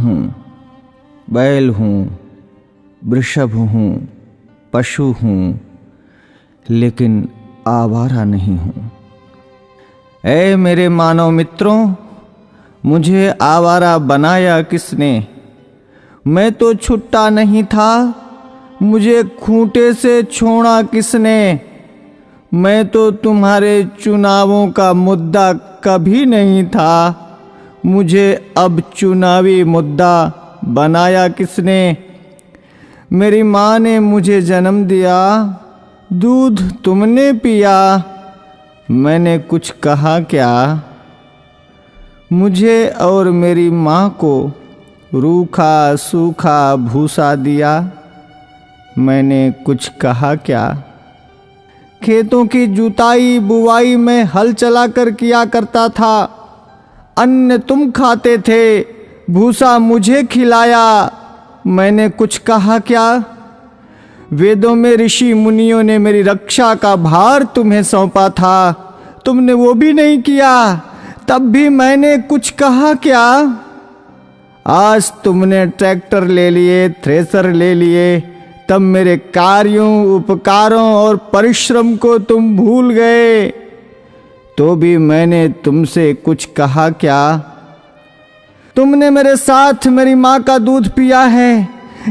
हूँ, बैल हूँ, वृषभ हूँ, पशु हूँ, लेकिन आवारा नहीं हूँ। ऐ मेरे मानव मित्रों, मुझे आवारा बनाया किसने? मैं तो छुट्टा नहीं था, मुझे खूंटे से छोड़ा किसने? मैं तो तुम्हारे चुनावों का मुद्दा कभी नहीं था, मुझे अब चुनावी मुद्दा बनाया किसने? मेरी माँ ने मुझे जन्म दिया, दूध तुमने पिया, मैंने कुछ कहा क्या? मुझे और मेरी माँ को रूखा सूखा भूसा दिया, मैंने कुछ कहा क्या? खेतों की जुताई बुवाई में हल चलाकर किया करता था, अन्न तुम खाते थे, भूसा मुझे खिलाया, मैंने कुछ कहा क्या? वेदों में ऋषि मुनियों ने मेरी रक्षा का भार तुम्हें सौंपा था, तुमने वो भी नहीं किया, तब भी मैंने कुछ कहा क्या? आज तुमने ट्रैक्टर ले लिए, थ्रेसर ले लिए, तब मेरे कार्यों, उपकारों और परिश्रम को तुम भूल गए, तो भी मैंने तुमसे कुछ कहा क्या? तुमने मेरे साथ मेरी माँ का दूध पिया है,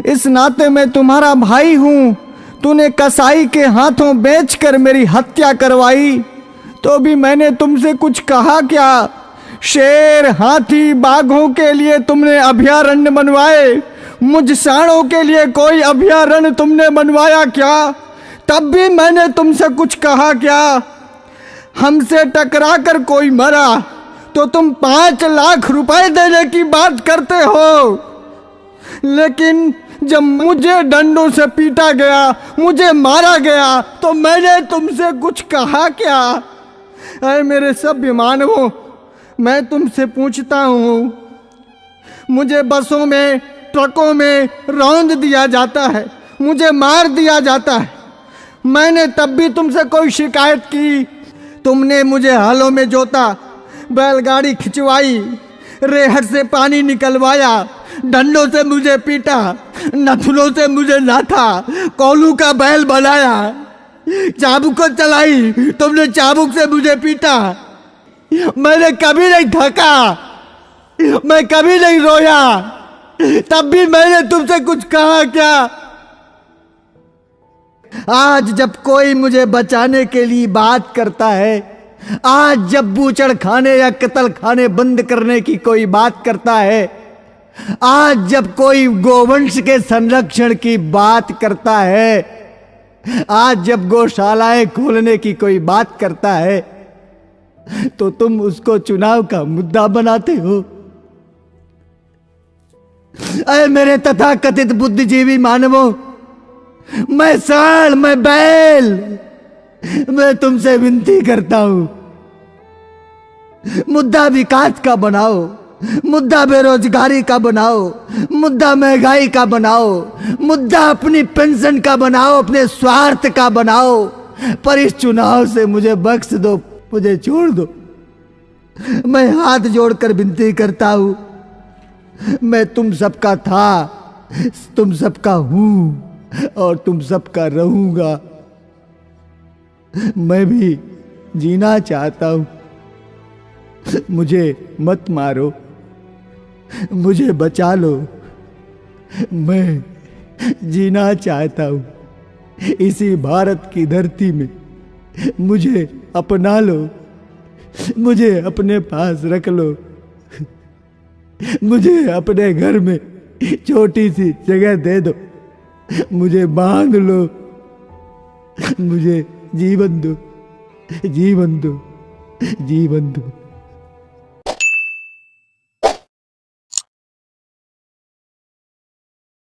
इस नाते मैं तुम्हारा भाई हूँ। तूने कसाई के हाथों बेचकर मेरी हत्या करवाई, तो भी मैंने तुमसे कुछ कहा क्या? शेर, हाथी, बाघों के लिए तुमने अभयारण्य बनवाए, मुझ सांडों के लिए कोई अभयारण्य तुमने बनवाया क्या? तब भी मैंने तुमसे कुछ कहा क्या? हमसे टकरा कर कोई मरा तो तुम 5 लाख रुपए देने की बात करते हो, लेकिन जब मुझे डंडों से पीटा गया, मुझे मारा गया, तो मैंने तुमसे कुछ कहा क्या? अरे मेरे सभ्य मानवों, मैं तुमसे पूछता हूँ, मुझे बसों में, ट्रकों में रौंद दिया जाता है, मुझे मार दिया जाता है, मैंने तब भी तुमसे कोई शिकायत की? तुमने मुझे हलों में जोता, बैलगाड़ी खिंचवाई, रेहड़ से पानी निकलवाया, डंडों से मुझे पीटा, नथुनों से मुझे नाथा, कोलू का बैल बनाया, चाबुक को चलाई, तुमने चाबुक से मुझे पीटा, मैंने कभी नहीं थका, मैं कभी नहीं रोया, तब भी मैंने तुमसे कुछ कहा क्या? आज जब कोई मुझे बचाने के लिए बात करता है, आज जब बूचड़ खाने या कत्ल खाने बंद करने की कोई बात करता है, आज जब कोई गोवंश के संरक्षण की बात करता है, आज जब गौशालाएं खोलने की कोई बात करता है, तो तुम उसको चुनाव का मुद्दा बनाते हो। अरे मेरे तथाकथित बुद्धिजीवी मानवों, मैं सांड, मैं बैल, मैं तुमसे विनती करता हूं, मुद्दा विकास का बनाओ, मुद्दा बेरोजगारी का बनाओ, मुद्दा महंगाई का बनाओ, मुद्दा अपनी पेंशन का बनाओ, अपने स्वार्थ का बनाओ, पर इस चुनाव से मुझे बख्श दो, मुझे छोड़ दो। मैं हाथ जोड़कर विनती करता हूं, मैं तुम सबका था, तुम सबका हूं और तुम सबका रहूंगा। मैं भी जीना चाहता हूं, मुझे मत मारो, मुझे बचा लो, मैं जीना चाहता हूं इसी भारत की धरती में, मुझे अपना लो, मुझे अपने पास रख लो, मुझे अपने घर में छोटी सी जगह दे दो, मुझे बांध लो, मुझे जीवन दो, जीवन दो, जीवन दो।